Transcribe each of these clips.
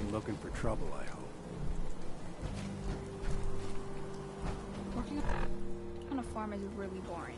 wasn't looking for trouble, I hope. Working on a farm is really boring.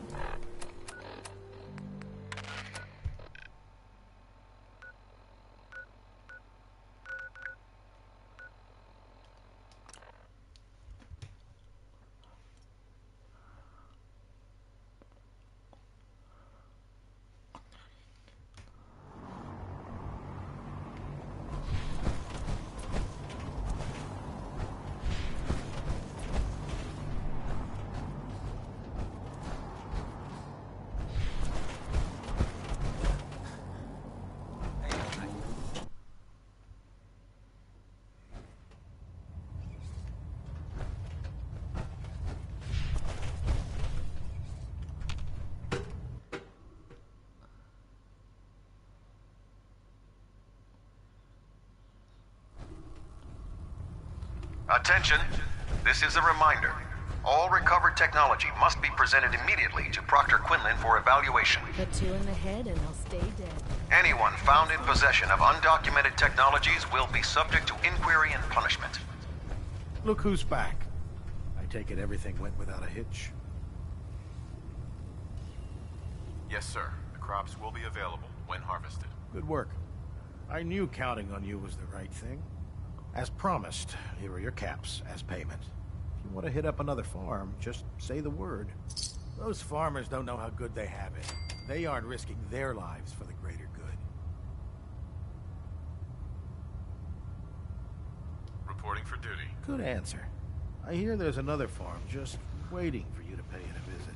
Attention! This is a reminder. All recovered technology must be presented immediately to Proctor Quinlan for evaluation. Put 2 in the head and they'll stay dead. Anyone found in possession of undocumented technologies will be subject to inquiry and punishment. Look who's back. I take it everything went without a hitch. Yes, sir. The crops will be available when harvested. Good work. I knew counting on you was the right thing. As promised, here are your caps as payment. If you want to hit up another farm, just say the word. Those farmers don't know how good they have it. They aren't risking their lives for the greater good. Reporting for duty. Good answer. I hear there's another farm just waiting for you to pay it a visit.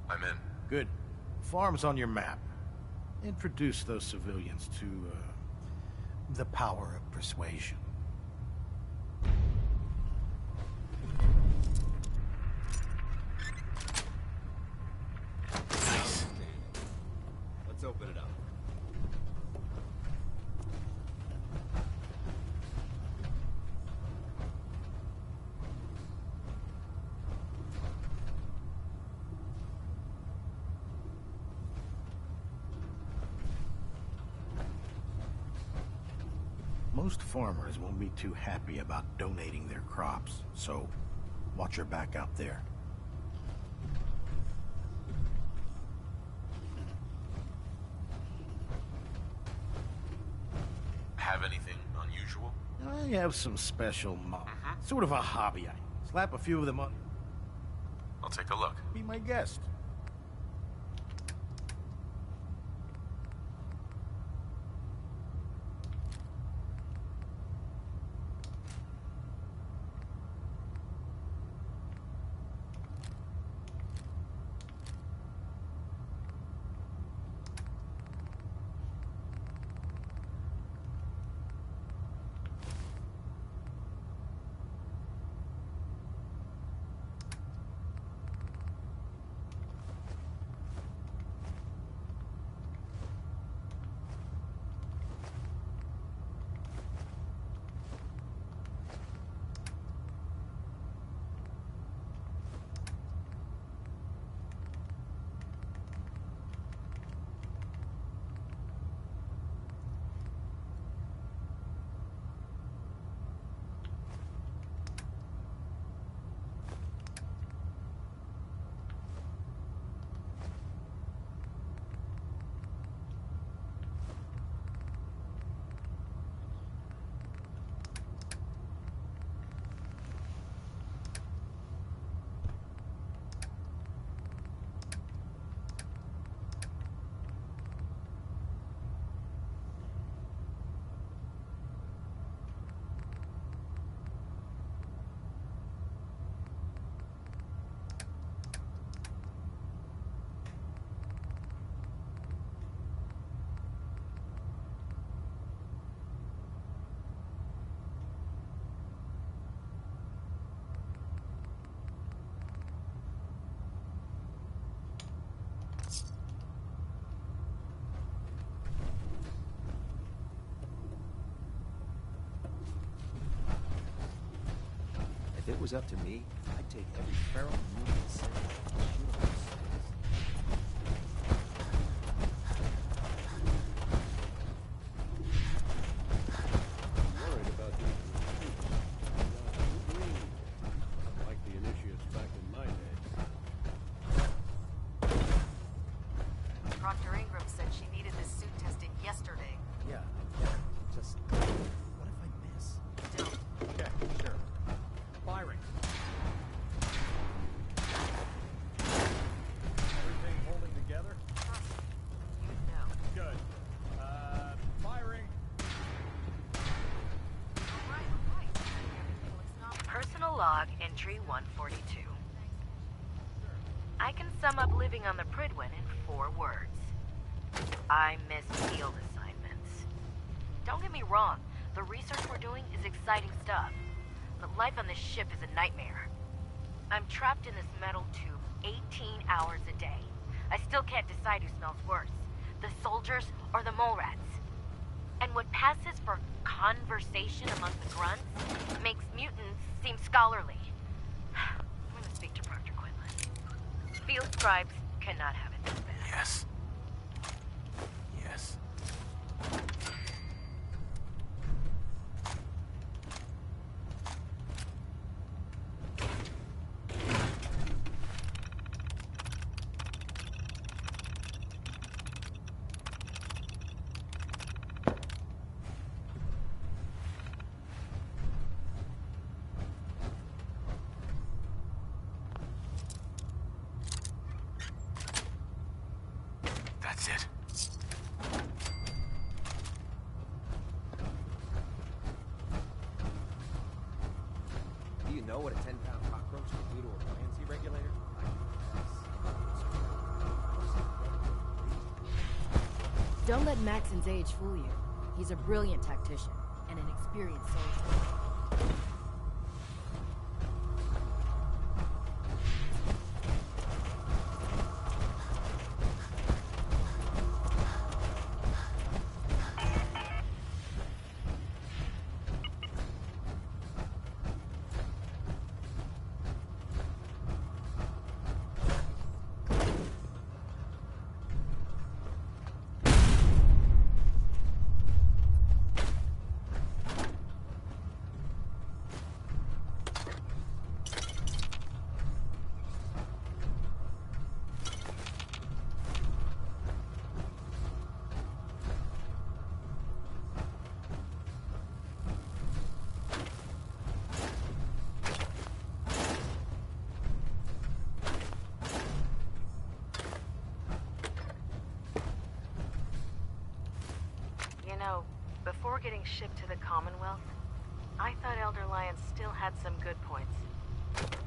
I'm in. Good. Farm's on your map. Introduce those civilians to, the power of persuasion. Nice. Let's open it up. Most farmers won't be too happy about donating their crops, so watch your back out there. Have anything unusual? I have some special sort of a hobby. I slap a few of them on. I'll take a look. Be my guest. If it was up to me, I'd take every feral human and send it to the yesterday. Yeah, just... What if I miss? Don't. Okay, sure. Firing. Everything holding together? You know. Good. Firing. All right. Everything looks normal. Personal log entry 142. I can sum up living on the Prydwen in 4 words. I miss field assignments. Don't get me wrong, the research we're doing is exciting stuff, but life on this ship is a nightmare. I'm trapped in this metal tube 18 hours a day. I still can't decide who smells worse, the soldiers or the mole rats. And what passes for conversation among the grunts makes mutants seem scholarly. I'm gonna speak to Proctor Quinlan. Field scribes cannot have it this bad. Yes. Yes. That's it. Do you know what a 10-pound cockroach will do to a buoyancy regulator? Don't let Maxon's age fool you. He's a brilliant tactician and an experienced soldier. You know, before getting shipped to the Commonwealth, I thought Elder Lyons still had some good points.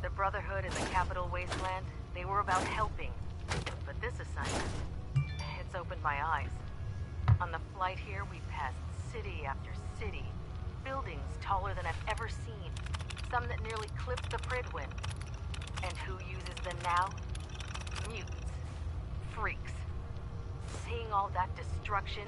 The Brotherhood in the Capital Wasteland, they were about helping. But this assignment, it's opened my eyes. On the flight here, we passed city after city. Buildings taller than I've ever seen. Some that nearly clipped the Prydwen. And who uses them now? Mutants. Freaks. Seeing all that destruction,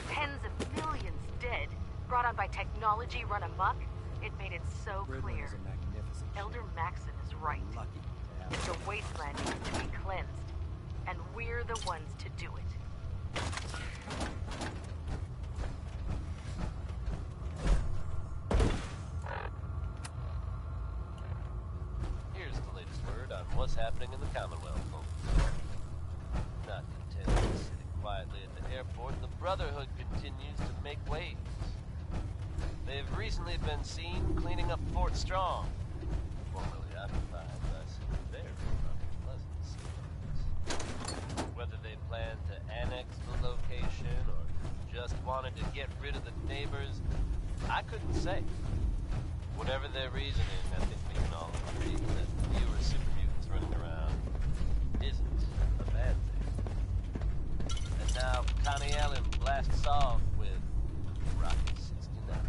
tens of millions dead, brought on by technology run amok, it made it so Prydwen clear. is a magnificent Elder ship. Maxon is right. We're lucky to have The wasteland needs to be cleansed, and we're the ones to do it. Here's the latest word on what's happening in the Commonwealth, folks. Not content with sitting quietly at the airport, the Brotherhood continues to make waves. They've recently been seen cleaning up Fort Strong, formerly occupied by some very unpleasant civilians. Whether they plan to annex the location or just wanted to get rid of the neighbors, I couldn't say. Whatever their reasoning, I think we can all agree that fewer super mutants running around isn't a bad thing. And now Connie Allen blasts off with Rocket 69.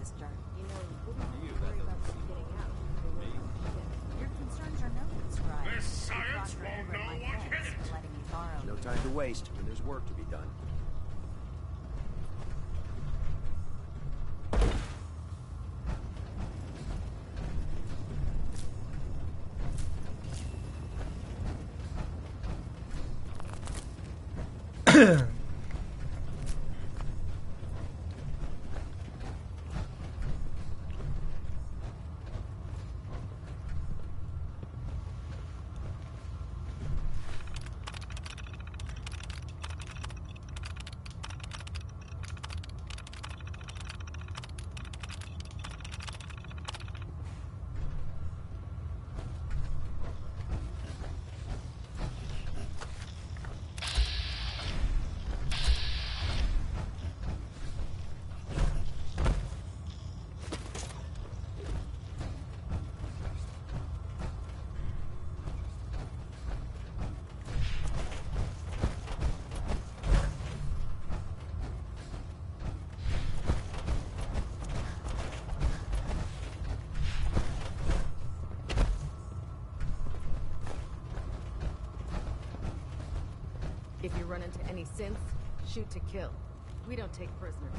sister. You know, wouldn't you worry about them getting out? Your concerns are noted, Scribe. This science won't know what hit it. For letting me borrow. No time to waste when there's work to be done. If you run into any synths, shoot to kill. We don't take prisoners.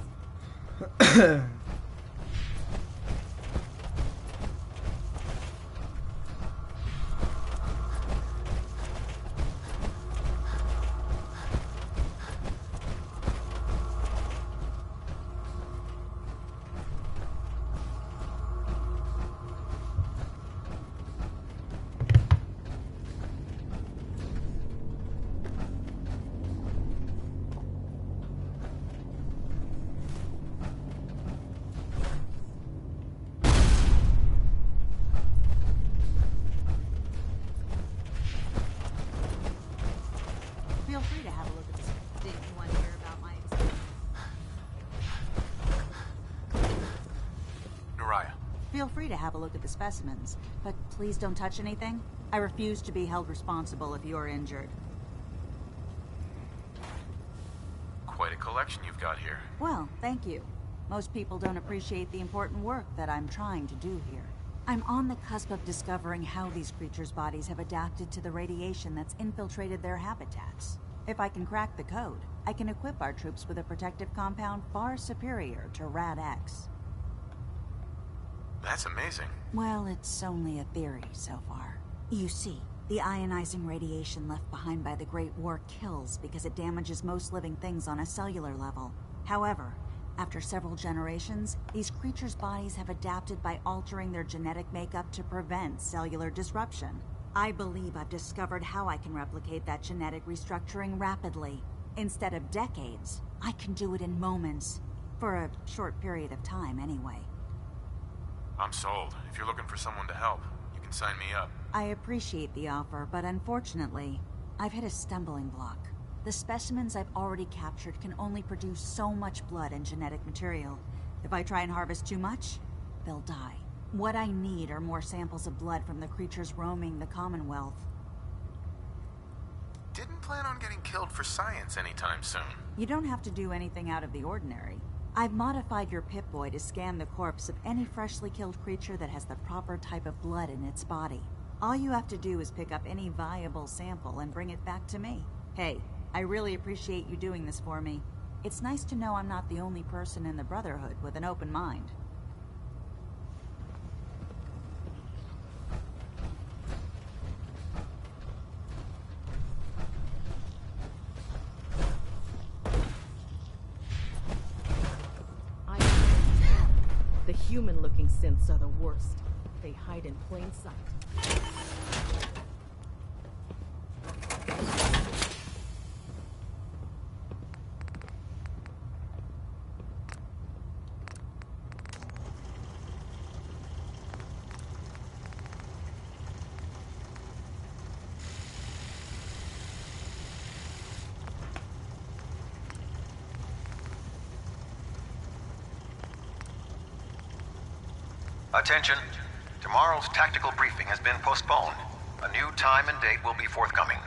Feel free to have a look at this. Did you want to hear about my Uriah. Feel free to have a look at the specimens, but please don't touch anything. I refuse to be held responsible if you're injured. Quite a collection you've got here. Well, thank you. Most people don't appreciate the important work that I'm trying to do here. I'm on the cusp of discovering how these creatures' bodies have adapted to the radiation that's infiltrated their habitats. If I can crack the code, I can equip our troops with a protective compound far superior to Rad-X. That's amazing. Well, it's only a theory so far. You see, the ionizing radiation left behind by the Great War kills because it damages most living things on a cellular level. However, after several generations, these creatures' bodies have adapted by altering their genetic makeup to prevent cellular disruption. I believe I've discovered how I can replicate that genetic restructuring rapidly. Instead of decades, I can do it in moments. For a short period of time, anyway. I'm sold. If you're looking for someone to help, you can sign me up. I appreciate the offer, but unfortunately, I've hit a stumbling block. The specimens I've already captured can only produce so much blood and genetic material. If I try and harvest too much, they'll die. What I need are more samples of blood from the creatures roaming the Commonwealth. Didn't plan on getting killed for science anytime soon. You don't have to do anything out of the ordinary. I've modified your Pip-Boy to scan the corpse of any freshly killed creature that has the proper type of blood in its body. All you have to do is pick up any viable sample and bring it back to me. Hey, I really appreciate you doing this for me. It's nice to know I'm not the only person in the Brotherhood with an open mind. The human-looking synths are the worst. They hide in plain sight. Attention. Tomorrow's tactical briefing has been postponed. A new time and date will be forthcoming.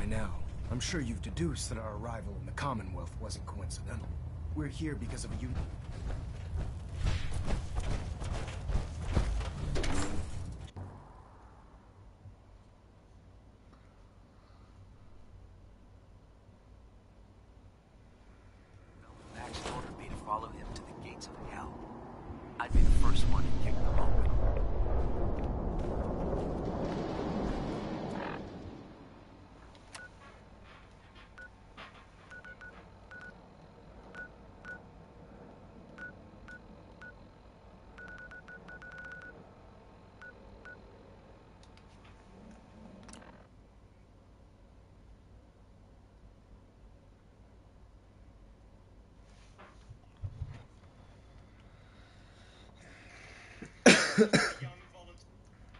now, I'm sure you've deduced that our arrival in the Commonwealth wasn't coincidental. We're here because of a Max ordered me to follow him to the gates of hell. I'd be the first one to kick them open.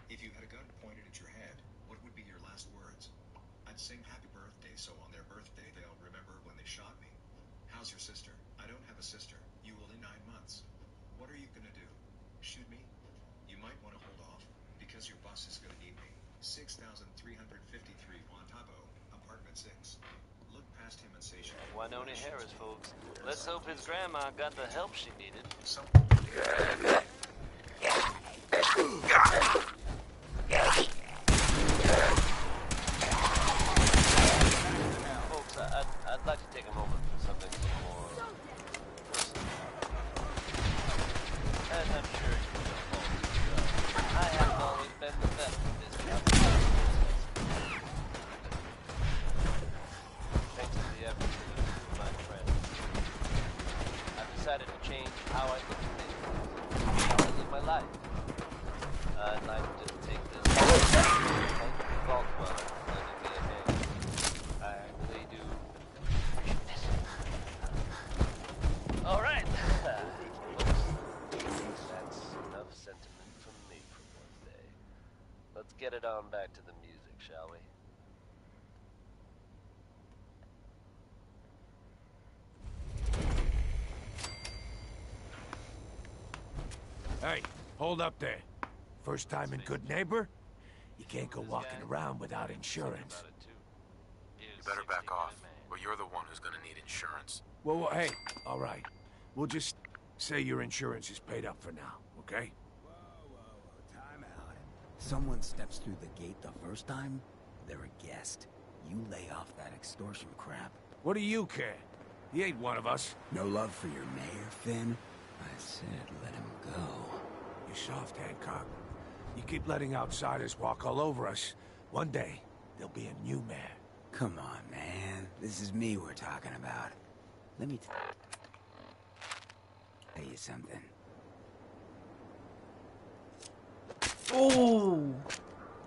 If you had a gun pointed at your head, what would be your last words? I'd sing happy birthday so on their birthday they'll remember when they shot me. How's your sister? I don't have a sister. You will in 9 months. What are you gonna do? Shoot me? You might want to hold off, because your boss is gonna need me. 6,353 Juan Tabo, apartment 6. Look past him and say she... Winona Harris, folks. Let's hope his grandma got the help she needed. Folks, I'd like to take a moment for something more personal. As I'm sure you know, I have always been the best at this kind of business. Thanks to the efforts of my friends, I've decided to change how I look at things, how I live my life. I'd like to take this thank you, Vault Dweller, for lending me a hand. I really do appreciate it. Alright. Folks, that's enough sentiment from me for one day. Let's get it on back to the music, shall we? Hey, hold up there. First time in Good Neighbor? You can't go walking around without insurance. You better back off, or you're the one who's gonna need insurance. Well, hey, all right. We'll just say your insurance is paid up for now, okay? Time out. Someone steps through the gate the first time, they're a guest. You lay off that extortion crap. What do you care? He ain't one of us. No love for your mayor, Finn? I said let him go. You're soft, Hancock. You keep letting outsiders walk all over us. One day, there'll be a new mayor. Come on, man. This is me we're talking about. Let me tell you something. Oh!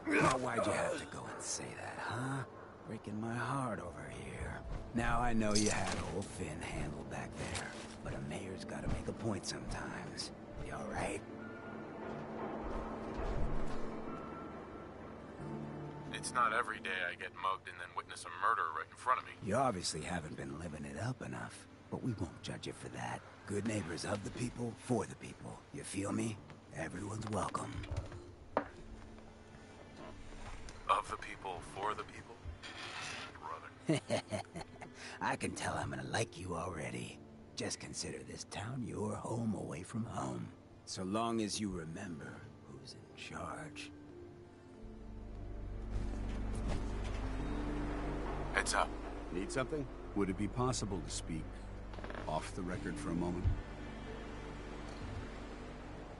Now, why'd you have to go and say that, huh? Breaking my heart over here. Now I know you had old Finn handled back there, but a mayor's gotta make a point sometimes. You alright? It's not every day I get mugged and then witness a murder right in front of me. You obviously haven't been living it up enough, but we won't judge you for that. Good neighbors of the people, for the people. You feel me? Everyone's welcome. Of the people, for the people? Brother. I can tell I'm gonna like you already. Just consider this town your home away from home. So long as you remember who's in charge. Heads up. Need something? Would it be possible to speak off the record for a moment?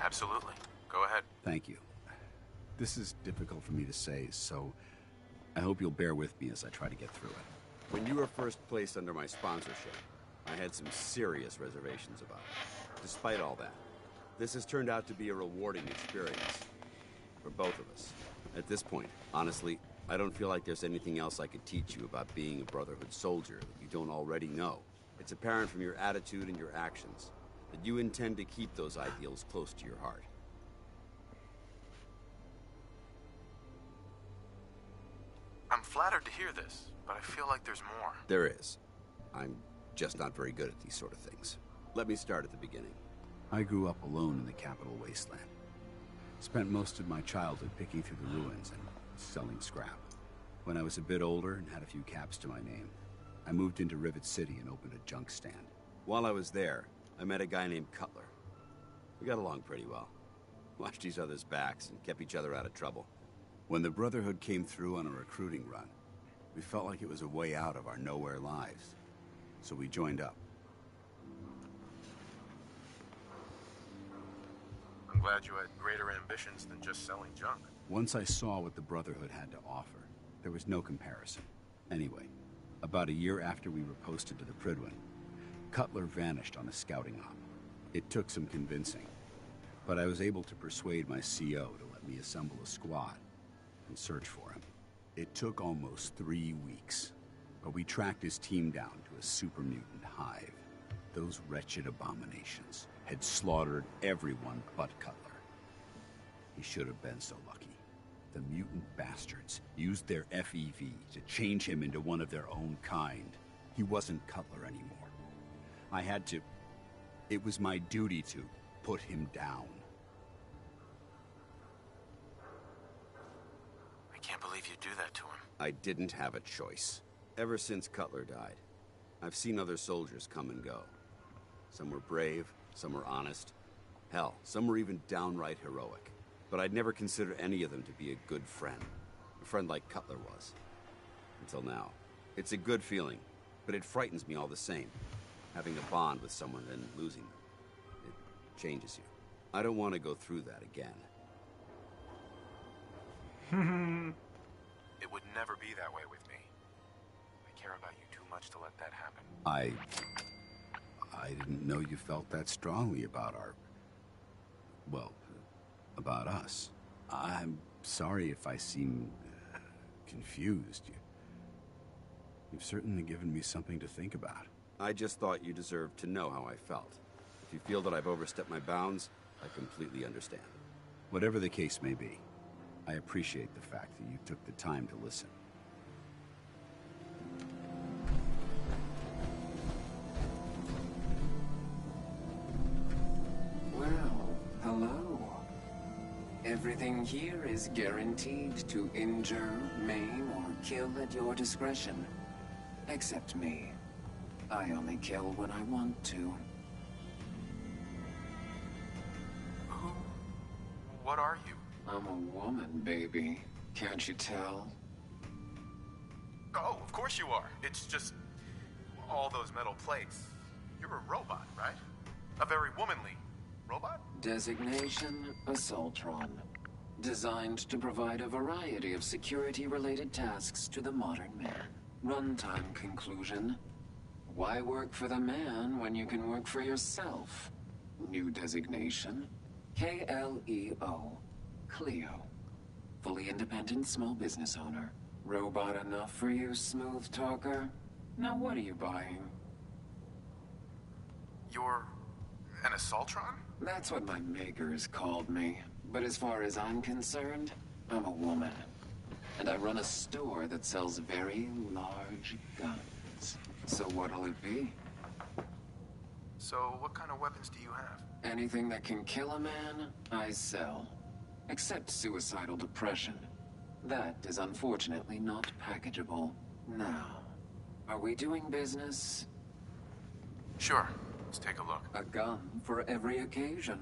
Absolutely. Go ahead. Thank you. This is difficult for me to say, so I hope you'll bear with me as I try to get through it. When you were first placed under my sponsorship, I had some serious reservations about it. Despite all that, this has turned out to be a rewarding experience for both of us. At this point, honestly, I don't feel like there's anything else I could teach you about being a Brotherhood soldier that you don't already know. It's apparent from your attitude and your actions that you intend to keep those ideals close to your heart. I'm flattered to hear this, but I feel like there's more. There is. I'm just not very good at these sort of things. Let me start at the beginning. I grew up alone in the capital wasteland. Spent most of my childhood picking through the ruins and selling scrap. When I was a bit older and had a few caps to my name, I moved into Rivet City and opened a junk stand. While I was there, I met a guy named Cutler. We got along pretty well. Watched each other's backs and kept each other out of trouble. When the Brotherhood came through on a recruiting run, we felt like it was a way out of our nowhere lives. So we joined up. I'm glad you had greater ambitions than just selling junk. Once I saw what the Brotherhood had to offer, there was no comparison. Anyway, about a year after we were posted to the Prydwen, Cutler vanished on a scouting op. It took some convincing, but I was able to persuade my CO to let me assemble a squad and search for him. It took almost 3 weeks, but we tracked his team down to a super mutant hive. Those wretched abominations had slaughtered everyone but Cutler. He should have been so lucky. The mutant bastards used their FEV to change him into one of their own kind. He wasn't Cutler anymore. I had to... It was my duty to put him down. I can't believe you do that to him. I didn't have a choice. Ever since Cutler died, I've seen other soldiers come and go. Some were brave, some were honest. Hell, some were even downright heroic. But I'd never considered any of them to be a good friend. A friend like Cutler was. Until now. It's a good feeling, but it frightens me all the same. Having a bond with someone and losing them. It changes you. I don't want to go through that again. It would never be that way with me. I care about you too much to let that happen. I didn't know you felt that strongly about our... well, about us. I'm sorry if I seem confused. You've certainly given me something to think about. I just thought you deserved to know how I felt. If you feel that I've overstepped my bounds, I completely understand. Whatever the case may be, I appreciate the fact that you took the time to listen. Well, hello. Everything here is guaranteed to injure, maim, or kill at your discretion. Except me. I only kill when I want to. What are you? I'm a woman, baby. Can't you tell? Oh, of course you are. It's just... all those metal plates. You're a robot, right? A very womanly robot? Designation, Assaultron. Designed to provide a variety of security-related tasks to the modern man. Runtime conclusion. Why work for the man when you can work for yourself? New designation. KLEO. Cleo. Fully independent small business owner. Robot enough for you, smooth talker? Now what are you buying? You're... an Assaultron? That's what my makers called me. But as far as I'm concerned, I'm a woman. And I run a store that sells very large guns. So what'll it be? So, what kind of weapons do you have? Anything that can kill a man, I sell. Except suicidal depression. That is unfortunately not packageable. Now, are we doing business? Sure. Let's take a look. A gun for every occasion.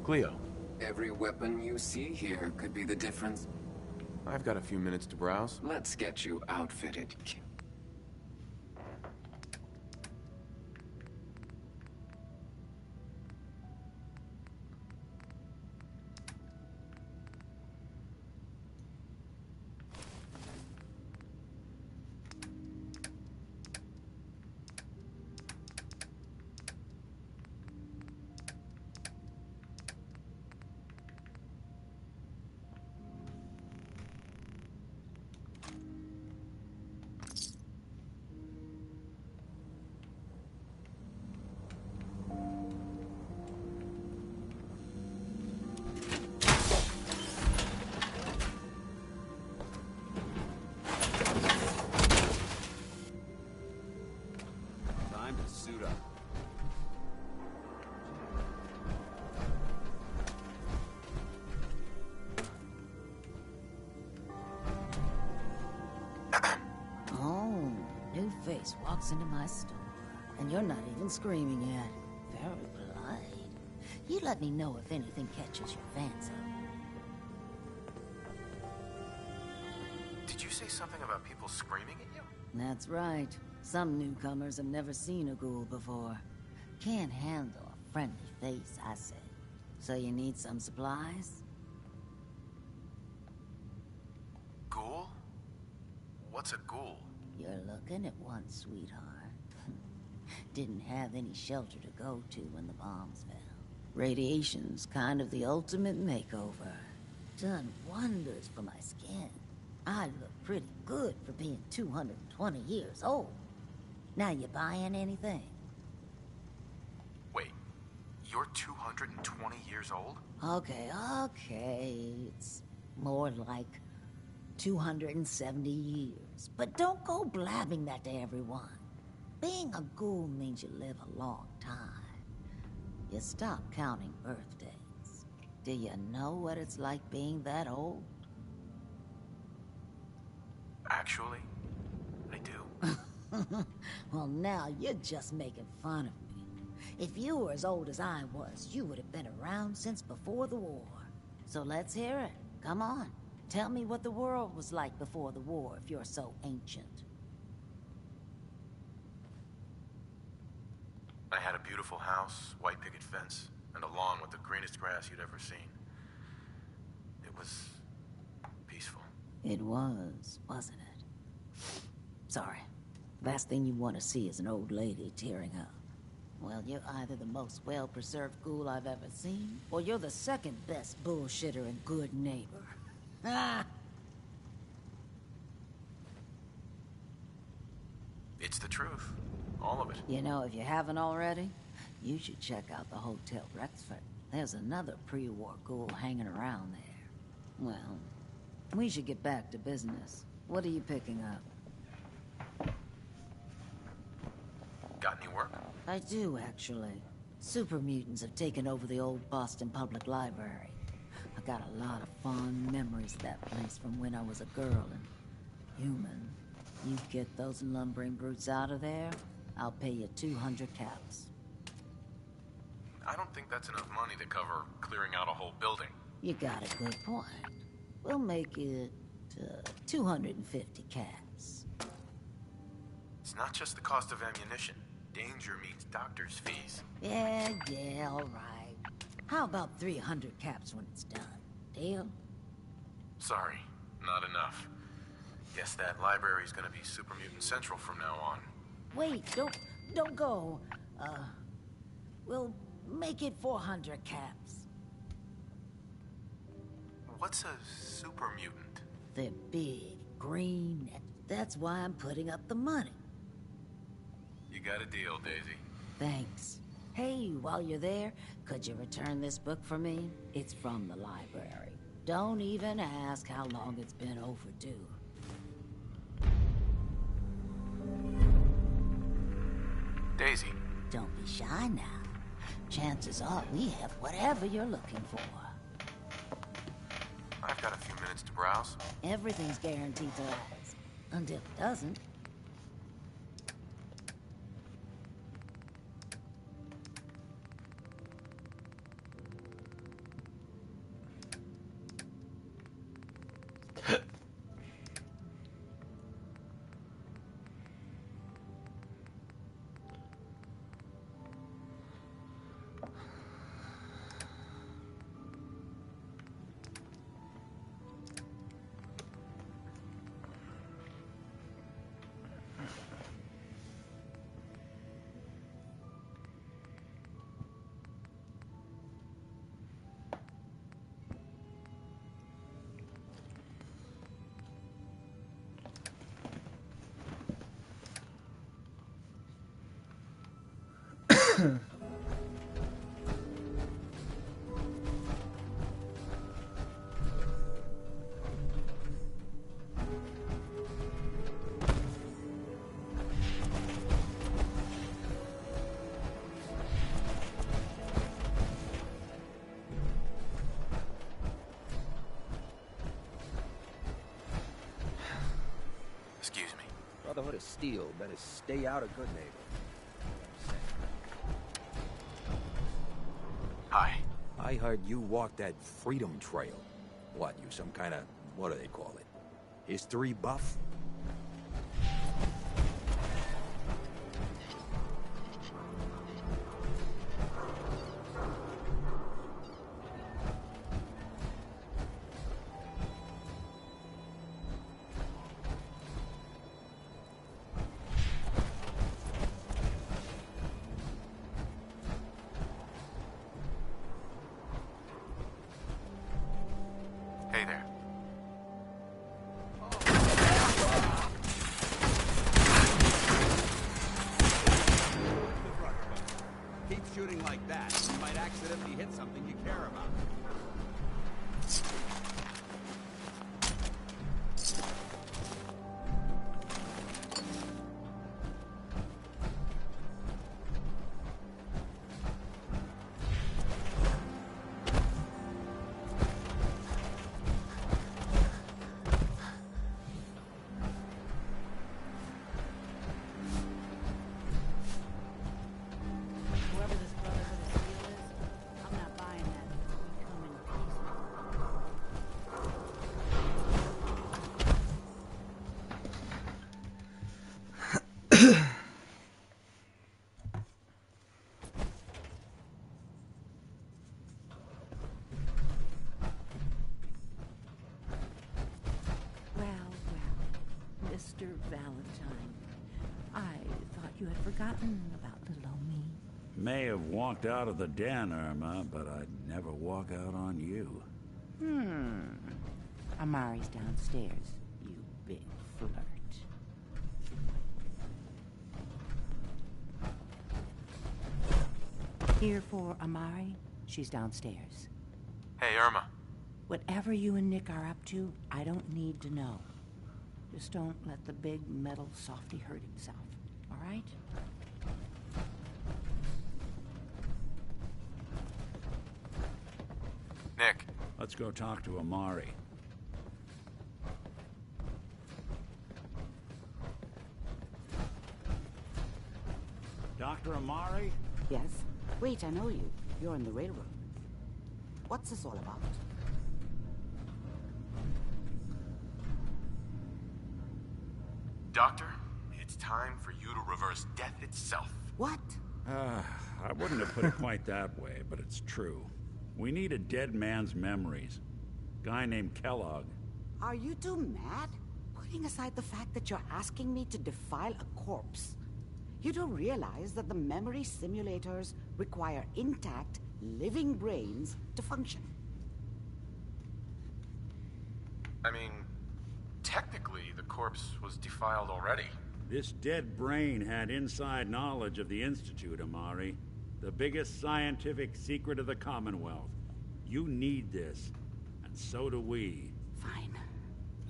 Cleo. Every weapon you see here could be the difference. I've got a few minutes to browse. Let's get you outfitted. Time to suit up. Oh, new face walks into my store, and you're not even screaming yet. Very polite. You let me know if anything catches your fancy. Did you say something about people screaming at you? That's right. Some newcomers have never seen a ghoul before. Can't handle a friendly face, I say. So you need some supplies? Ghoul? What's a ghoul? You're looking at one, sweetheart. Didn't have any shelter to go to when the bombs fell. Radiation's kind of the ultimate makeover. Done wonders for my skin. I look pretty good for being 220 years old. Now you buying anything? Wait, you're 220 years old? Okay. It's more like 270 years. But don't go blabbing that to everyone. Being a ghoul means you live a long time. You stop counting birthdays. Do you know what it's like being that old? Actually, I do. Well, now you're just making fun of me. If you were as old as I was, you would have been around since before the war. So let's hear it. Come on. Tell me what the world was like before the war if you're so ancient. I had a beautiful house, white picket fence, and a lawn with the greenest grass you'd ever seen. It was peaceful. It was, wasn't it? Sorry. Last thing you want to see is an old lady tearing up. Well, you're either the most well-preserved ghoul I've ever seen, or you're the second best bullshitter and good neighbor. Ah! It's the truth. All of it. You know, if you haven't already, you should check out the Hotel Rexford. There's another pre-war ghoul hanging around there. Well, we should get back to business. What are you picking up? Got any work? I do, actually. Super mutants have taken over the old Boston Public Library. I got a lot of fond memories of that place from when I was a girl and human. You get those lumbering brutes out of there, I'll pay you 200 caps. I don't think that's enough money to cover clearing out a whole building. You got a good point. We'll make it 250 caps. It's not just the cost of ammunition. Danger means doctor's fees. Yeah, all right. How about 300 caps when it's done? Deal? Sorry, not enough. Guess that library's gonna be Super Mutant Central from now on. Wait, don't go. We'll make it 400 caps. What's a super mutant? They're big, green. That's why I'm putting up the money. You got a deal, Daisy. Thanks. Hey, while you're there, could you return this book for me? It's from the library. Don't even ask how long it's been overdue. Daisy. Don't be shy now. Chances are we have whatever you're looking for. I've got a few minutes to browse. Everything's guaranteed to last. Until it doesn't. Excuse me. Brotherhood of Steel better stay out of Good Neighbor. Hi. I heard you walked that Freedom Trail. What, you some kind of, what do they call it? History buff? Hey there. Keep shooting like that. You might accidentally hit something you care about. Whoever this Brotherhood of Steel is, I'm not buying that. We come in Well, Mr. Valentine, I thought you had forgotten about little old me. May have walked out of the den, Irma, but I'd never walk out on you. Amari's downstairs, you big flirt. Here for Amari, she's downstairs. Hey, Irma. Whatever you and Nick are up to, I don't need to know. Just don't let the big metal softy hurt himself, all right? Nick. Let's go talk to Amari. Dr. Amari? Yes? Wait, I know you. You're in the railroad. What's this all about? Doctor, it's time for you to reverse death itself. What? I wouldn't have put it quite that way, but it's true. We need a dead man's memories. Guy named Kellogg. Are you two mad? Putting aside the fact that you're asking me to defile a corpse, you do realize that the memory simulators require intact, living brains to function. I mean, technically, the corpse was defiled already. This dead brain had inside knowledge of the Institute, Amari. The biggest scientific secret of the Commonwealth. You need this, and so do we. Fine.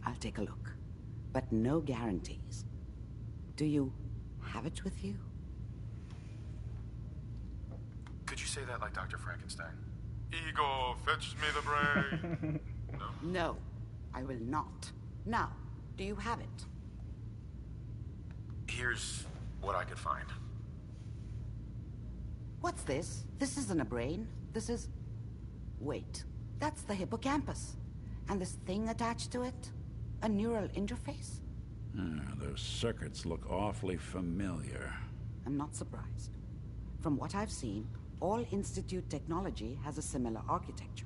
I'll take a look. But no guarantees. Do you have it with you? Could you say that like Dr. Frankenstein? Ego, fetch me the brain. No? No, I will not. Now, do you have it? Here's what I could find. What's this? This isn't a brain. This is... Wait, that's the hippocampus. And this thing attached to it? A neural interface? Those circuits look awfully familiar. I'm not surprised. From what I've seen, all Institute technology has a similar architecture.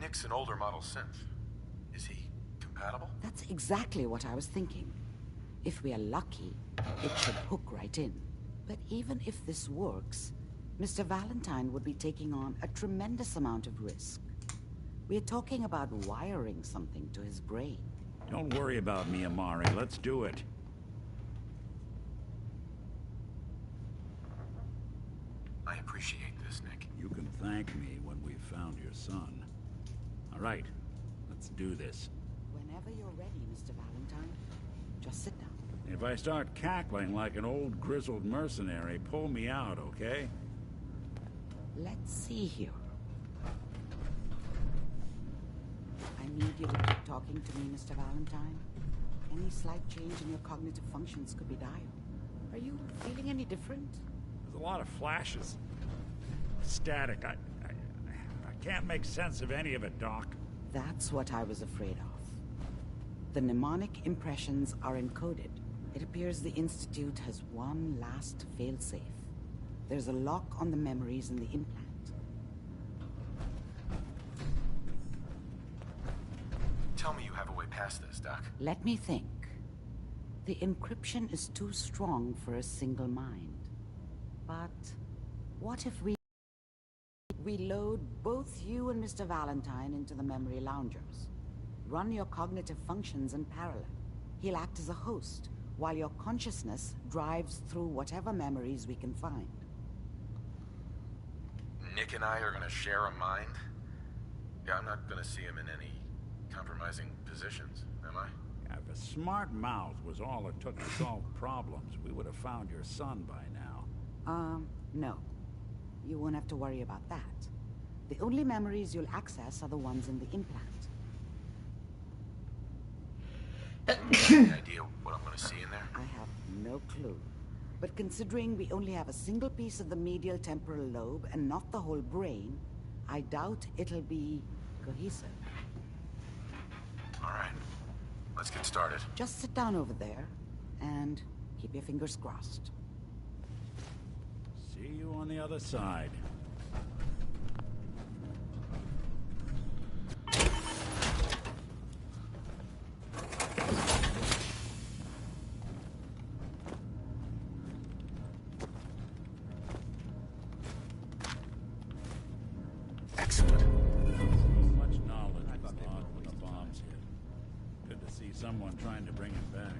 Nick's an older model synth. Is he compatible? That's exactly what I was thinking. If we are lucky, it should hook right in. But even if this works, Mr. Valentine would be taking on a tremendous amount of risk. We're talking about wiring something to his brain. Don't worry about me, Amari. Let's do it. thank me when we've found your son. All right, let's do this. Whenever you're ready, Mr. Valentine. Just sit down. If I start cackling like an old grizzled mercenary, pull me out, okay? Let's see here. I need you to keep talking to me, Mr. Valentine. Any slight change in your cognitive functions could be dire. Are you feeling any different? There's a lot of flashes. Static. I can't make sense of any of it, Doc. That's what I was afraid of. The mnemonic impressions are encoded. It appears the Institute has one last failsafe. There's a lock on the memories in the implant. Tell me you have a way past this, Doc. Let me think. The encryption is too strong for a single mind. But what if we load both you and Mr. Valentine into the memory loungers? Run your cognitive functions in parallel. He'll act as a host, while your consciousness drives through whatever memories we can find. Nick and I are gonna share a mind? Yeah, I'm not gonna see him in any compromising positions, am I? Yeah, if a smart mouth was all it took to solve problems, we would have found your son by now. No. You won't have to worry about that. The only memories you'll access are the ones in the implant. Any idea what I'm gonna see in there? I have no clue. But considering we only have a single piece of the medial temporal lobe and not the whole brain, I doubt it'll be cohesive. All right, let's get started. Just sit down over there and keep your fingers crossed. See you on the other side. Excellent. Much knowledge was lost when the bombs hit. Good to see someone trying to bring it back.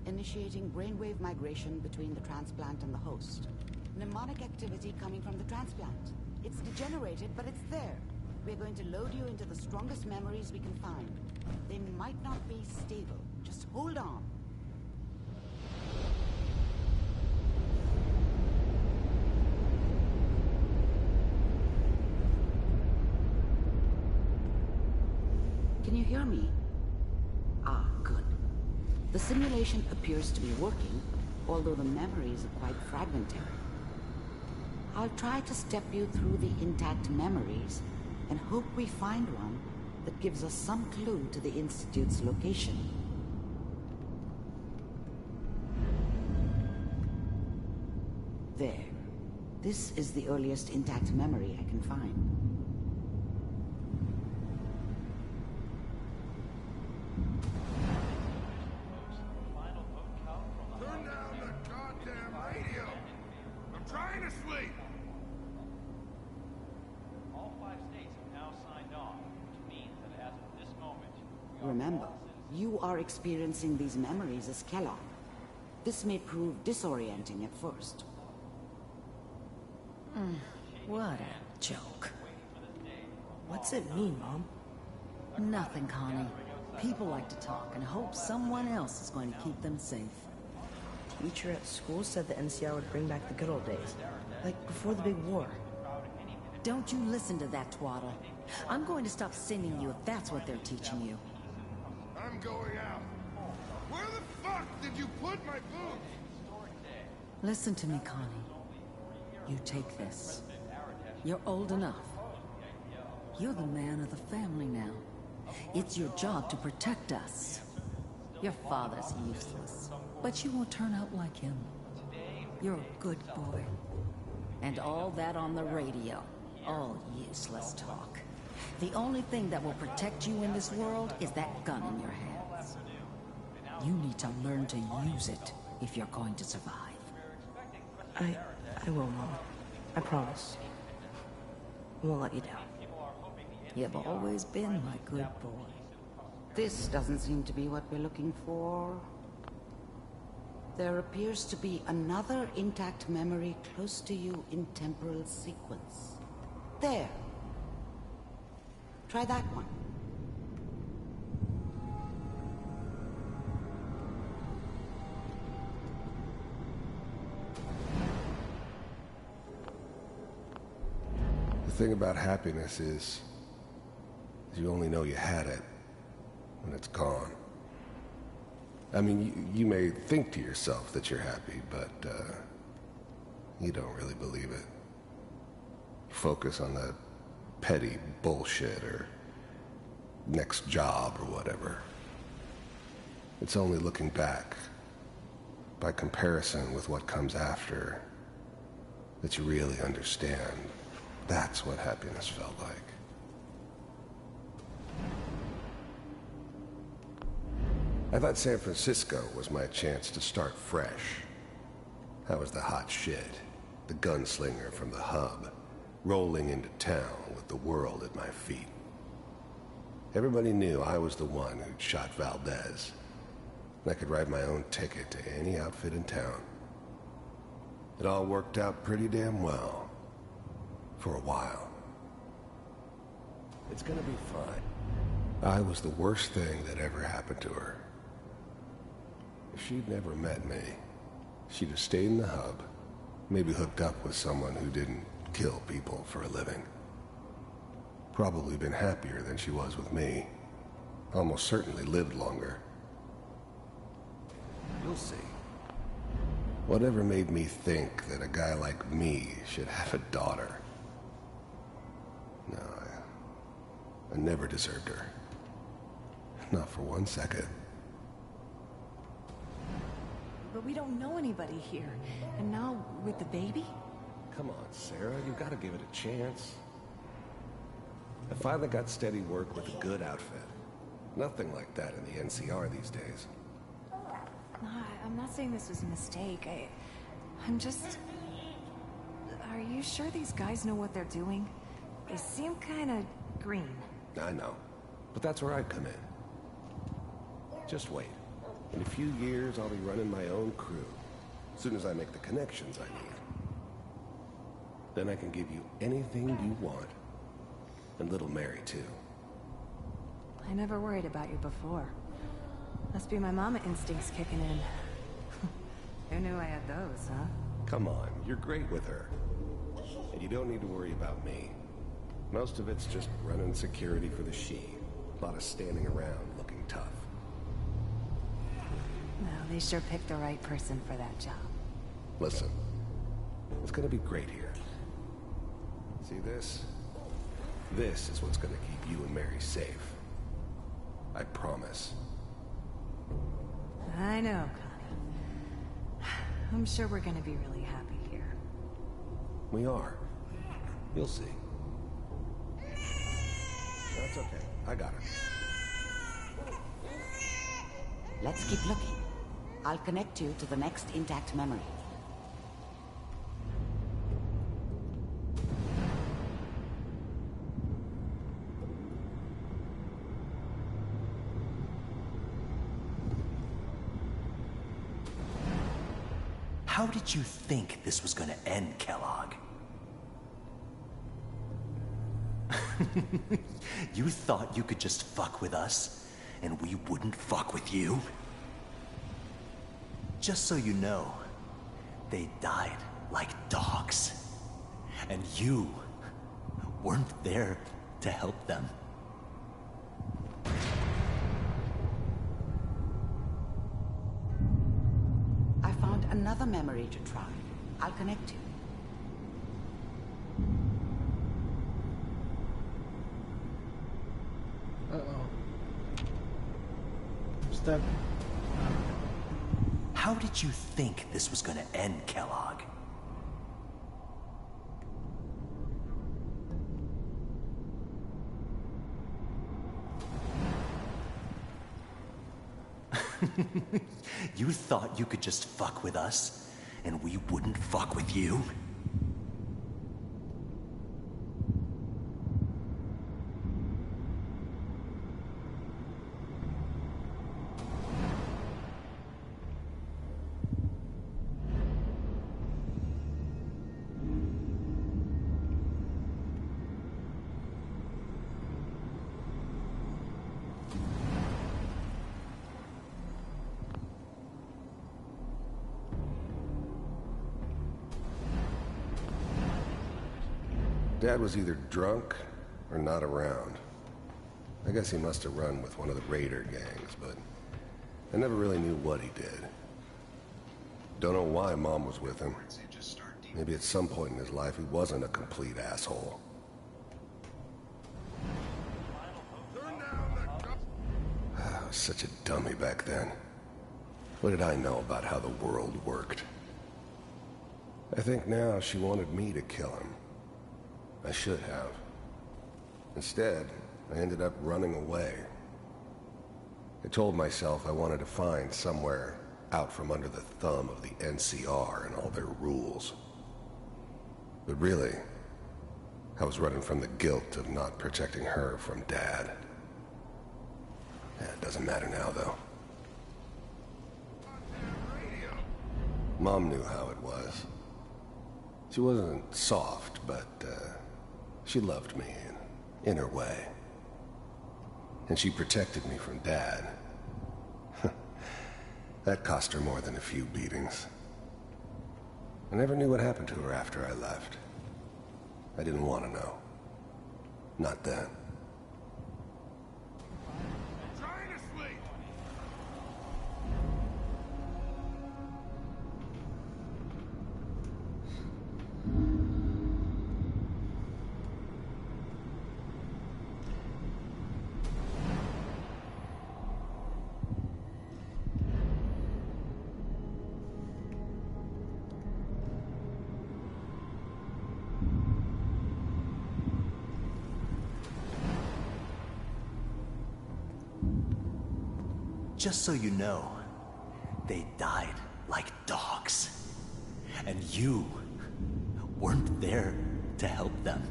Initiating brainwave migration between the transplant and the host. Mnemonic activity coming from the transplant. It's degenerated, but it's there. We're going to load you into the strongest memories we can find. They might not be stable. Just hold on. Can you hear me? Ah, good. The simulation appears to be working, although the memories are quite fragmentary. I'll try to step you through the intact memories and hope we find one that gives us some clue to the Institute's location. There. This is the earliest intact memory I can find. Turn down the goddamn radio! I'm trying to sleep! All 5 states have now signed on, which means that as of this moment, Remember, you are experiencing these memories as Kellogg. This may prove disorienting at first. What a joke. What's it mean, Mom? Nothing, Connie. People like to talk and hope someone else is going to keep them safe. Teacher at school said the NCR would bring back the good old days. Like before the big war. Don't you listen to that twaddle. I'm going to stop sending you if that's what they're teaching you. I'm going out. Where the fuck did you put my boots? Listen to me, Connie. You take this. You're old enough. You're the man of the family now. It's your job to protect us. Your father's useless, but you won't turn out like him. You're a good boy. And all that on the radio, all useless talk. The only thing that will protect you in this world is that gun in your hands. You need to learn to use it if you're going to survive. I will, Mom. I promise. won't let you down. You've always been my good boy. This doesn't seem to be what we're looking for. There appears to be another intact memory close to you in temporal sequence. There. Try that one. The thing about happiness is you only know you had it when it's gone. I mean, you may think to yourself that you're happy, but you don't really believe it. Focus on that petty bullshit or next job or whatever. It's only looking back, by comparison with what comes after, that you really understand. That's what happiness felt like. I thought San Francisco was my chance to start fresh. I was the hot shit, the gunslinger from the hub, rolling into town with the world at my feet. Everybody knew I was the one who'd shot Valdez, and I could write my own ticket to any outfit in town. It all worked out pretty damn well. For a while. It's gonna be fine. I was the worst thing that ever happened to her. If she'd never met me, she'd have stayed in the hub, maybe hooked up with someone who didn't kill people for a living. Probably been happier than she was with me. Almost certainly lived longer. You'll see. Whatever made me think that a guy like me should have a daughter? No, I never deserved her. Not for 1 second. But we don't know anybody here. And now, with the baby? Come on, Sarah, you gotta give it a chance. I finally got steady work with a good outfit. Nothing like that in the NCR these days. No, I'm not saying this was a mistake. I'm just... Are you sure these guys know what they're doing? They seem kinda green. I know, but that's where I come in. Just wait. In a few years, I'll be running my own crew. As soon as I make the connections I need. Then I can give you anything you want. And little Mary, too. I never worried about you before. Must be my mama instincts kicking in. Who knew I had those, huh? Come on, you're great with her. And you don't need to worry about me. Most of it's just running security for the she. A lot of standing around looking tough. No, they sure picked the right person for that job. Listen, it's gonna be great here. See this? This is what's gonna keep you and Mary safe. I promise. I know, Connor. I'm sure we're gonna be really happy here. We are. You'll see. That's okay. I got it. Let's keep looking. I'll connect you to the next intact memory. How did you think this was gonna end, Kellogg? You thought you could just fuck with us, and we wouldn't fuck with you? Just so you know, they died like dogs. And you weren't there to help them. I found another memory to try. I'll connect you. Step. How did you think this was gonna end, Kellogg? You thought you could just fuck with us, and we wouldn't fuck with you? Dad was either drunk or not around. I guess he must have run with one of the raider gangs, but I never really knew what he did. Don't know why Mom was with him. Maybe at some point in his life he wasn't a complete asshole. I was such a dummy back then. What did I know about how the world worked? I think now she wanted me to kill him. I should have. Instead, I ended up running away. I told myself I wanted to find somewhere out from under the thumb of the NCR and all their rules. But really, I was running from the guilt of not protecting her from Dad. It doesn't matter now, though. Mom knew how it was. She wasn't soft, but she loved me in her way. And she protected me from Dad. That cost her more than a few beatings. I never knew what happened to her after I left. I didn't want to know. Not then. Just so you know, they died like dogs. And you weren't there to help them.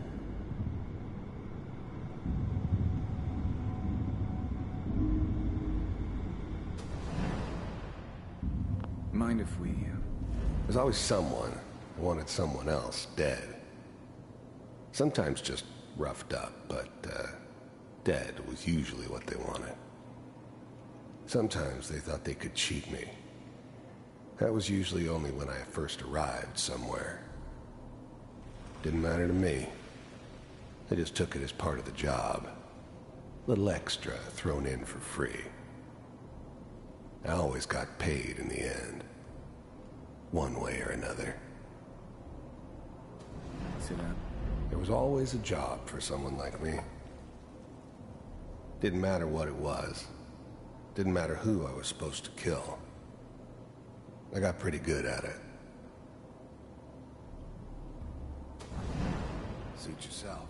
Mind if we... There's always someone who wanted someone else dead. Sometimes just roughed up, but dead was usually what they wanted. Sometimes they thought they could cheat me. That was usually only when I first arrived somewhere. Didn't matter to me. I just took it as part of the job. Little extra thrown in for free. I always got paid in the end. One way or another. Sit down. There was always a job for someone like me. Didn't matter what it was. Didn't matter who I was supposed to kill. I got pretty good at it. Suit yourself.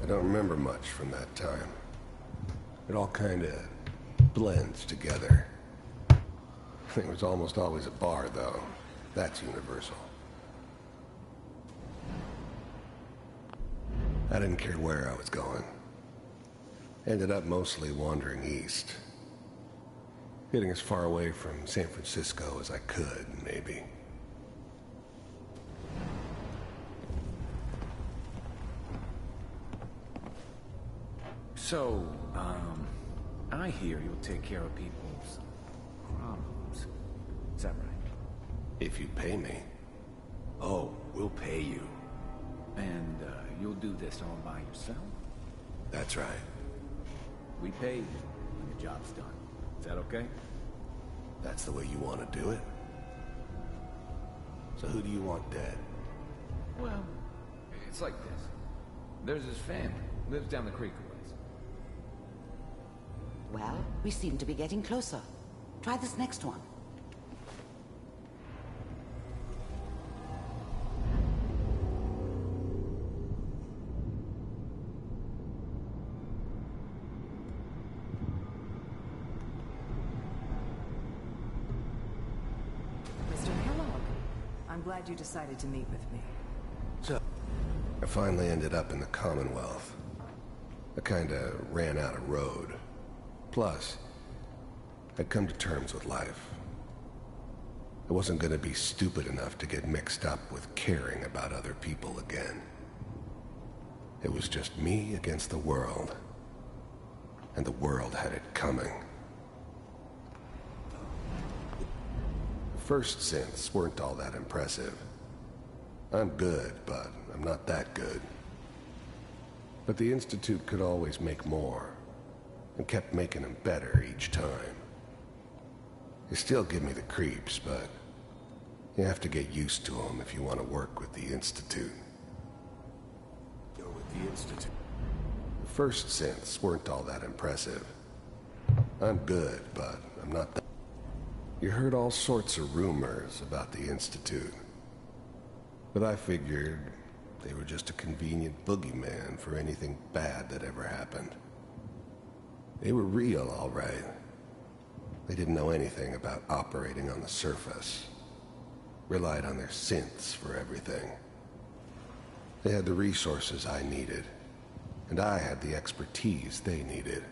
I don't remember much from that time. It all kinda blends together. It was almost always a bar, though. That's universal. I didn't care where I was going. Ended up mostly wandering east. Getting as far away from San Francisco as I could, maybe. So, I hear you'll take care of people's problems. Is that right? If you pay me. Oh, we'll pay you. And, you'll do this all by yourself? That's right. We pay you when the job's done. Is that okay? That's the way you want to do it? So who do you want dead? Well, it's like this. There's his family. Lives down the creek a ways. Well, we seem to be getting closer. Try this next one. I'm glad you decided to meet with me. So, I finally ended up in the Commonwealth. I kinda ran out of road. Plus, I'd come to terms with life. I wasn't gonna be stupid enough to get mixed up with caring about other people again. It was just me against the world. And the world had it coming. The first synths weren't all that impressive. I'm good, but I'm not that good. But the Institute could always make more, and kept making them better each time. They still give me the creeps, but you have to get used to them if you want to work with the Institute. You're with the Institute. The first synths weren't all that impressive. I'm good, but I'm not that. You heard all sorts of rumors about the Institute. But I figured they were just a convenient boogeyman for anything bad that ever happened. They were real, all right. They didn't know anything about operating on the surface. Relied on their synths for everything. They had the resources I needed, and I had the expertise they needed.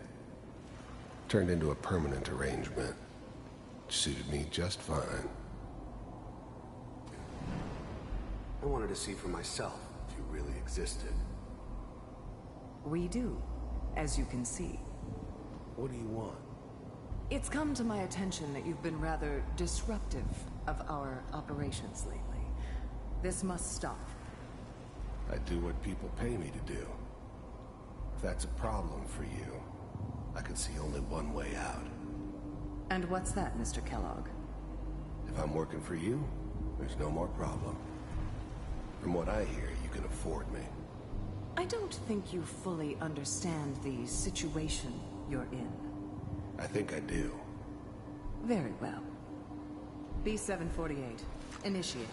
Turned into a permanent arrangement. Suited me just fine. I wanted to see for myself if you really existed. We do, as you can see. What do you want? It's come to my attention that you've been rather disruptive of our operations lately. This must stop. I do what people pay me to do. If that's a problem for you, I can see only one way out. And what's that, Mr. Kellogg? If I'm working for you, there's no more problem. From what I hear, you can afford me. I don't think you fully understand the situation you're in. I think I do. Very well. B-748, initiate.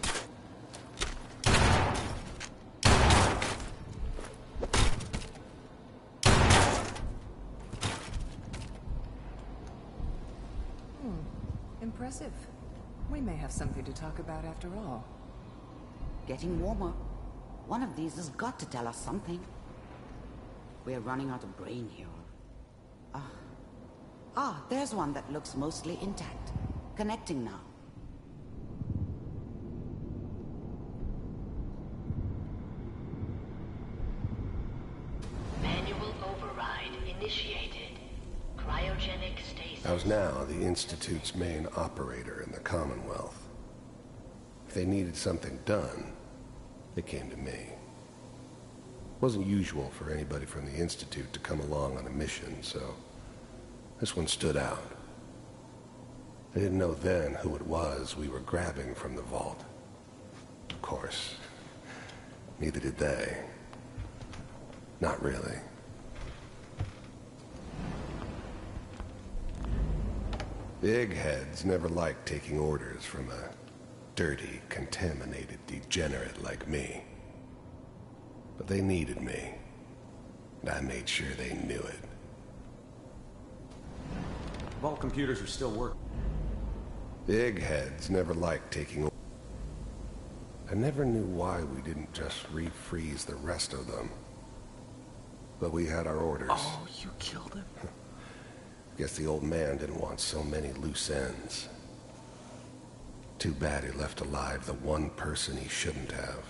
Impressive. We may have something to talk about after all. Getting warmer. One of these has got to tell us something. We're running out of brain here. There's one that looks mostly intact. Connecting now. Manual override initiated. Cryogenic stasis. I was now the Institute's main operator in the Commonwealth. If they needed something done, they came to me. It wasn't usual for anybody from the Institute to come along on a mission, so this one stood out. I didn't know then who it was we were grabbing from the vault. Of course, neither did they. Not really. The eggheads never liked taking orders from a dirty, contaminated degenerate like me. But they needed me, and I made sure they knew it. Vault computers are still working. The eggheads never liked taking orders. I never knew why we didn't just refreeze the rest of them. But we had our orders. Oh, you killed him? Guess the old man didn't want so many loose ends. Too bad he left alive the one person he shouldn't have.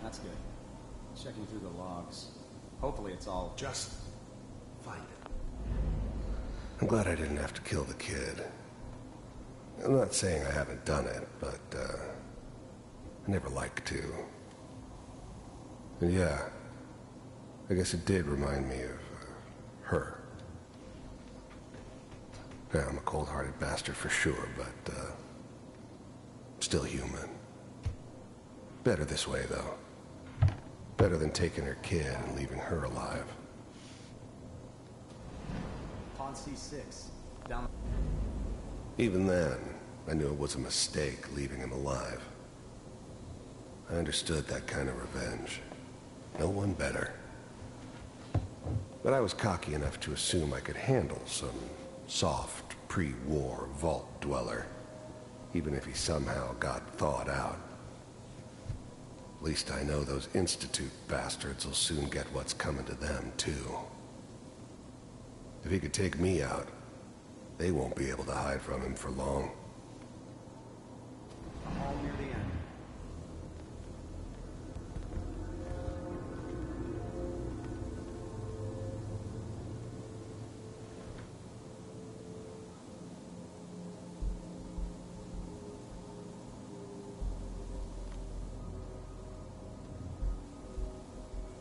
That's good. Checking through the logs. Hopefully it's all... Just find it. I'm glad I didn't have to kill the kid. I'm not saying I haven't done it, but, I never liked to. And yeah, I guess it did remind me of, her. Yeah, I'm a cold-hearted bastard for sure, but, still human. Better this way, though. Better than taking her kid and leaving her alive. Pond C6. Down. Even then, I knew it was a mistake leaving him alive. I understood that kind of revenge. No one better. But I was cocky enough to assume I could handle some soft, pre-war vault dweller, even if he somehow got thawed out. At least I know those Institute bastards will soon get what's coming to them, too. If he could take me out, they won't be able to hide from him for long. I'm all near the end.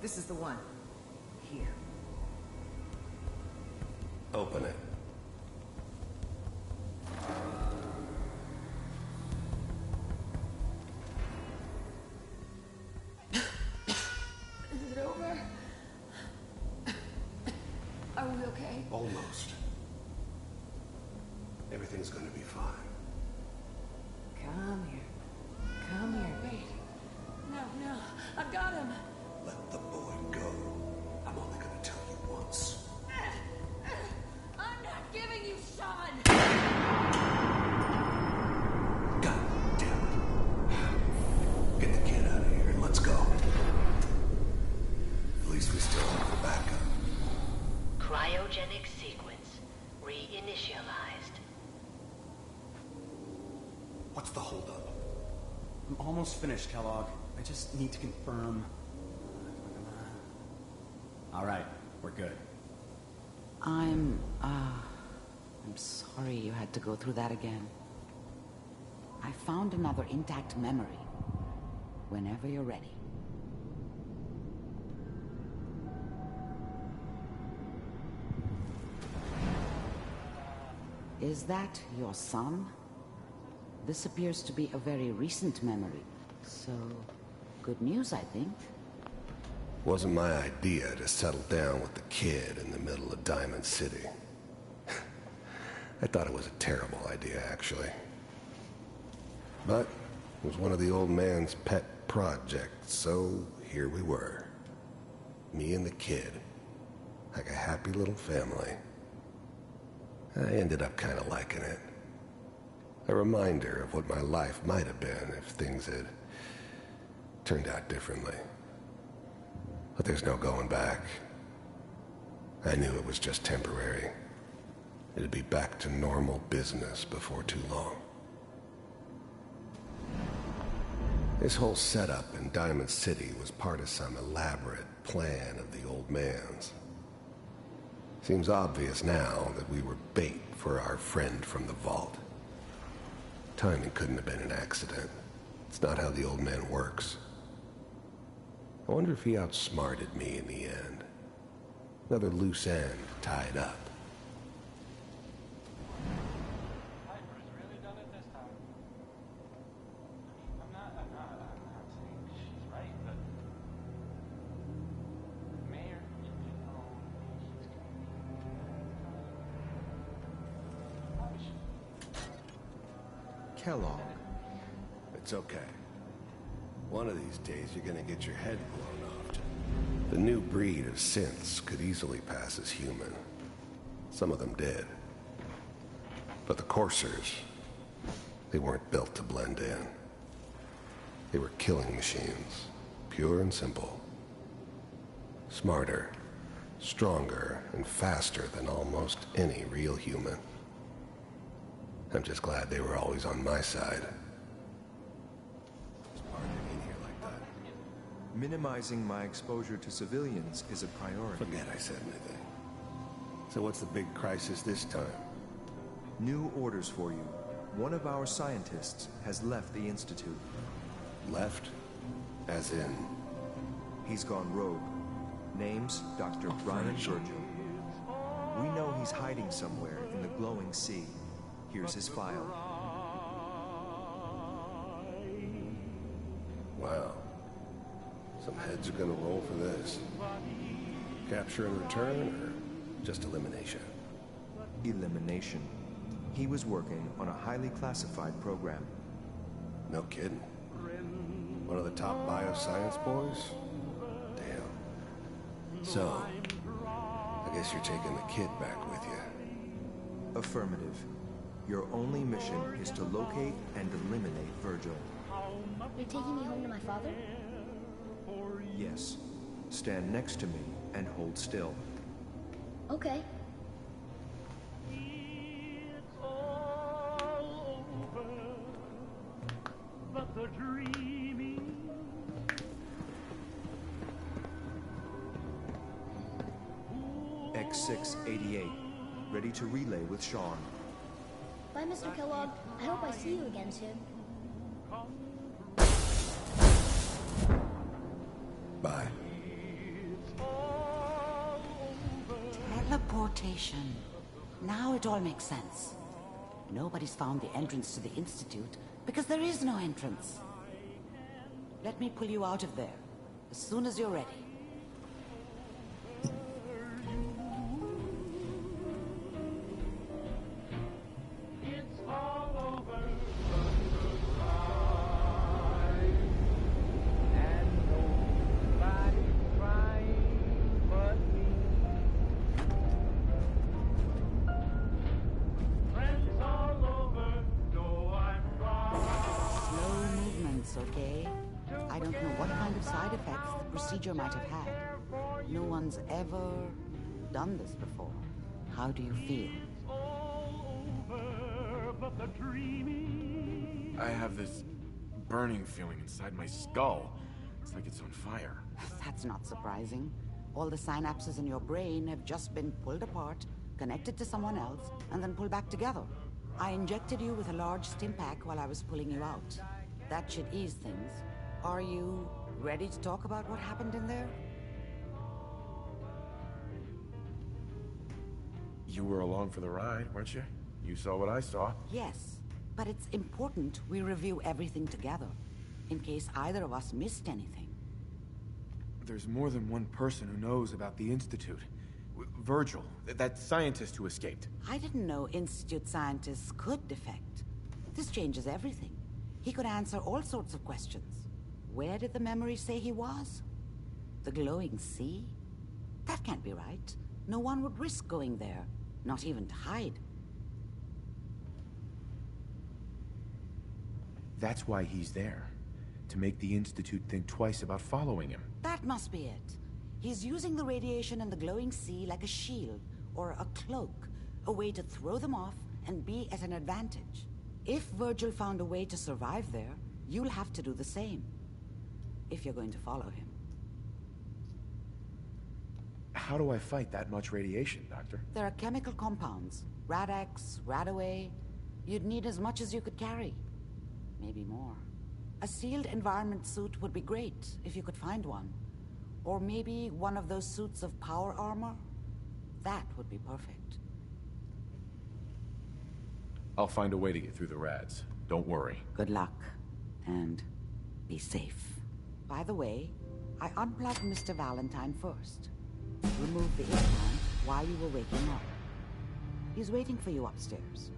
This is the one. Here. Open it. Is it over? Are we okay? Almost. Everything's gonna be fine. Come here. Come here. Wait. No. I've got him. Let the boy go. I'm only gonna tell you once. I'm not giving you Sean! God damn it. Get the kid out of here and let's go. At least we still have the backup. Cryogenic sequence reinitialized. What's the holdup? I'm almost finished, Kellogg. I just need to confirm. All right, we're good. I'm sorry you had to go through that again. I found another intact memory. Whenever you're ready. Is that your son? This appears to be a very recent memory. So, good news, I think. Wasn't my idea to settle down with the kid in the middle of Diamond City. I thought it was a terrible idea, actually. But it was one of the old man's pet projects, so here we were. Me and the kid. Like a happy little family. I ended up kind of liking it. A reminder of what my life might have been if things had turned out differently. But there's no going back. I knew it was just temporary. It'd be back to normal business before too long. This whole setup in Diamond City was part of some elaborate plan of the old man's. Seems obvious now that we were bait for our friend from the vault. Timing couldn't have been an accident. It's not how the old man works. I wonder if he outsmarted me in the end. Another loose end tied up. Piper's really done it this time. I'm not saying she's right, but the mayor, you know, she's Kellogg. It's okay. One of these days you're gonna get your head blown off. The new breed of synths could easily pass as human. Some of them did. But the coursers, they weren't built to blend in. They were killing machines, pure and simple. Smarter, stronger, and faster than almost any real human. I'm just glad they were always on my side. Minimizing my exposure to civilians is a priority. Forget I said anything. So what's the big crisis this time? New orders for you. One of our scientists has left the Institute. Left? As in? He's gone rogue. Name's Dr. Brian Virgil. We know he's hiding somewhere in the glowing sea. Here's his file. Wow. Some heads are gonna roll for this. Capture and return, or just elimination? Elimination. He was working on a highly classified program. No kidding. One of the top bioscience boys? Damn. So, I guess you're taking the kid back with you. Affirmative. Your only mission is to locate and eliminate Virgil. You're taking me home to my father? Yes. Stand next to me and hold still. Okay. X688. Ready to relay with Sean. Bye, Mr. Kellogg. I hope I see you again soon. Bye. Teleportation. Now it all makes sense. Nobody's found the entrance to the Institute because there is no entrance. Let me pull you out of there as soon as you're ready. Okay? I don't know what kind of side effects the procedure might have had. No one's ever done this before. How do you feel? I have this burning feeling inside my skull. It's like it's on fire. That's not surprising. All the synapses in your brain have just been pulled apart, connected to someone else, and then pulled back together. I injected you with a large stim pack while I was pulling you out. That should ease things. Are you ready to talk about what happened in there? You were along for the ride, weren't you? You saw what I saw. Yes, but it's important we review everything together, in case either of us missed anything. There's more than one person who knows about the Institute. Virgil, that scientist who escaped. I didn't know Institute scientists could defect. This changes everything. He could answer all sorts of questions. Where did the memory say he was? The glowing sea? That can't be right. No one would risk going there, not even to hide. That's why he's there. To make the Institute think twice about following him. That must be it. He's using the radiation in the glowing sea like a shield, or a cloak. A way to throw them off and be at an advantage. If Virgil found a way to survive there, you'll have to do the same. If you're going to follow him. How do I fight that much radiation, Doctor? There are chemical compounds. Rad-X, Radaway. You'd need as much as you could carry. Maybe more. A sealed environment suit would be great, if you could find one. Or maybe one of those suits of power armor. That would be perfect. I'll find a way to get through the rads. Don't worry. Good luck. And be safe. By the way, I unplugged Mr. Valentine first. Removed the implant while you were waking up. He's waiting for you upstairs.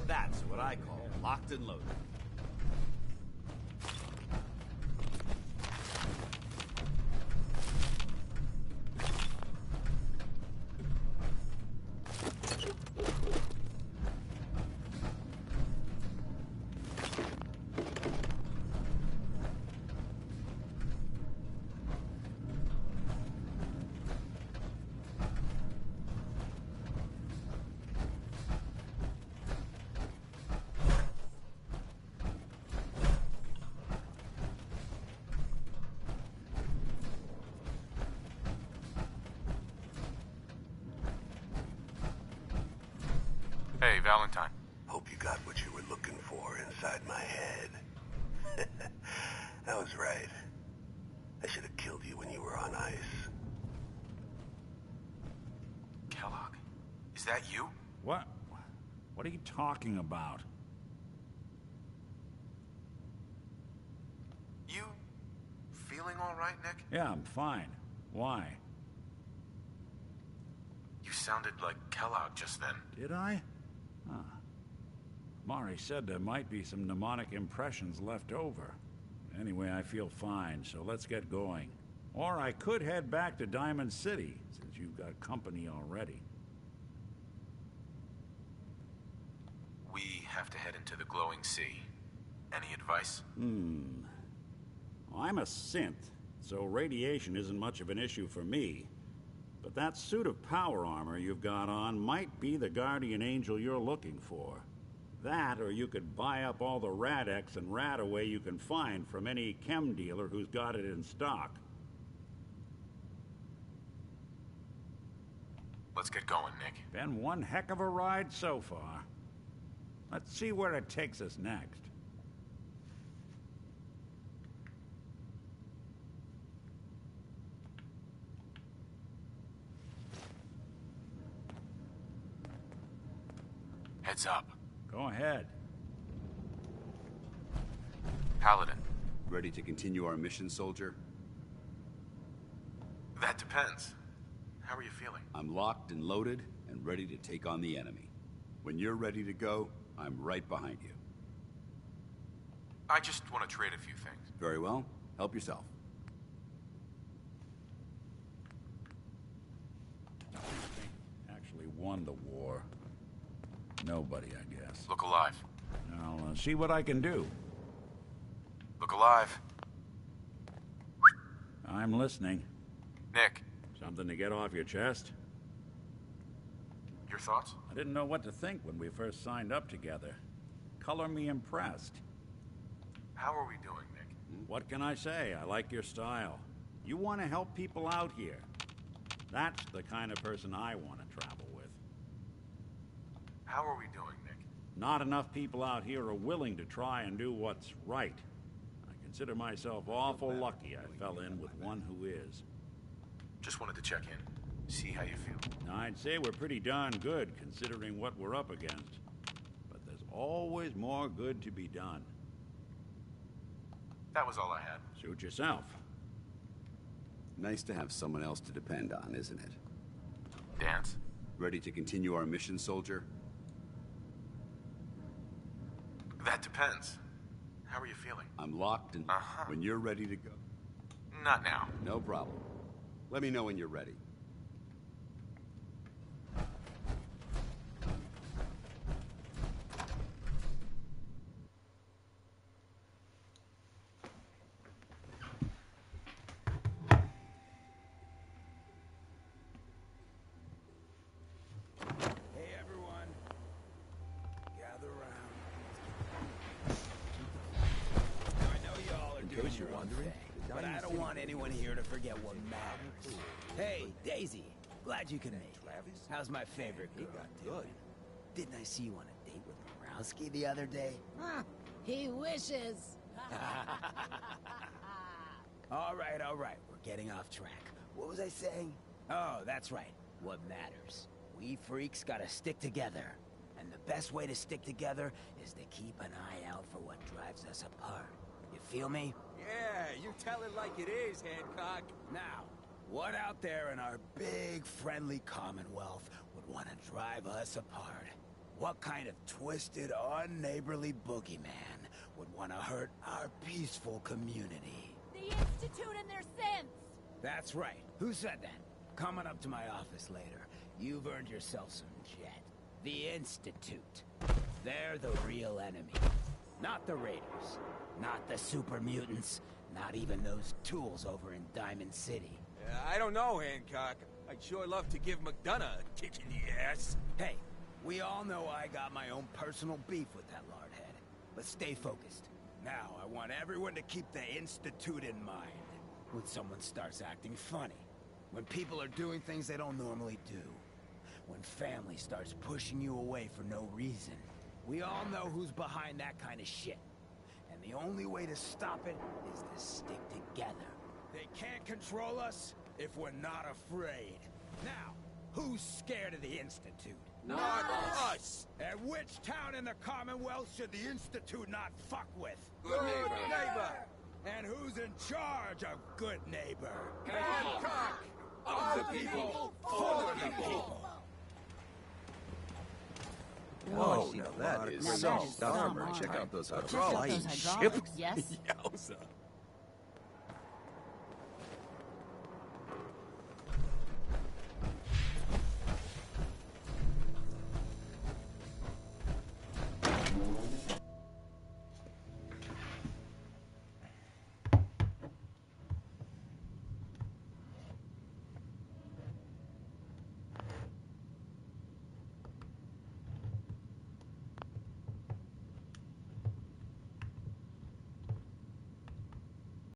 That's what I call locked and loaded. Hey, Valentine. Hope you got what you were looking for inside my head. I was right. I should have killed you when you were on ice. Kellogg, is that you? What? What are you talking about? You feeling all right, Nick? Yeah, I'm fine. Why? You sounded like Kellogg just then. Did I? Huh. Mari said there might be some mnemonic impressions left over. Anyway, I feel fine, so let's get going. Or I could head back to Diamond City, since you've got company already. We have to head into the glowing sea. Any advice? I'm a synth, so radiation isn't much of an issue for me. But that suit of power armor you've got on might be the guardian angel you're looking for. That, or you could buy up all the Rad-X and Rad-Away you can find from any chem dealer who's got it in stock. Let's get going, Nick. Been one heck of a ride so far. Let's see where it takes us next. Heads up. Go ahead. Paladin. Ready to continue our mission, soldier? That depends. How are you feeling? I'm locked and loaded and ready to take on the enemy. When you're ready to go, I'm right behind you. I just want to trade a few things. Very well. Help yourself. Actually won the war. Nobody, I guess. Look alive. I'll see what I can do. Look alive. I'm listening. Nick. Something to get off your chest? Your thoughts? I didn't know what to think when we first signed up together. Color me impressed. How are we doing, Nick? What can I say? I like your style. You want to help people out here. That's the kind of person I want to travel with. How are we doing, Nick? Not enough people out here are willing to try and do what's right. I consider myself awful lucky I fell in with one who is. Just wanted to check in. See how you feel. I'd say we're pretty darn good considering what we're up against. But there's always more good to be done. That was all I had. Suit yourself. Nice to have someone else to depend on, isn't it? Dance. Ready to continue our mission, soldier? That depends. How are you feeling? I'm locked and when you're ready to go. Not now. No problem. Let me know when you're ready. Glad you can make it. How's my favorite girl doing? Didn't I see you on a date with Borowski the other day? He wishes. All right. We're getting off track. What was I saying? Oh, that's right. What matters. We freaks gotta stick together. And the best way to stick together is to keep an eye out for what drives us apart. You feel me? Yeah, you tell it like it is, Hancock. Now, what out there in our big, friendly Commonwealth would want to drive us apart? What kind of twisted, unneighborly boogeyman would want to hurt our peaceful community? The Institute and their sins! That's right. Who said that? Coming up to my office later. You've earned yourself some jet. The Institute. They're the real enemy. Not the Raiders. Not the super mutants. Not even those tools over in Diamond City. I don't know, Hancock. I'd sure love to give McDonough a kick in the ass. Hey, we all know I got my own personal beef with that lardhead. But stay focused. Now, I want everyone to keep the Institute in mind. When someone starts acting funny. When people are doing things they don't normally do. When family starts pushing you away for no reason. We all know who's behind that kind of shit. And the only way to stop it is to stick together. They can't control us if we're not afraid. Now, who's scared of the Institute? Not us! And which town in the Commonwealth should the Institute not fuck with? Good neighbor! And who's in charge of good neighbor? Hancock! Of the people, for the people! Whoa, now that is so armor. Check out those hydraulics. Hydraulics, yes? Yowza.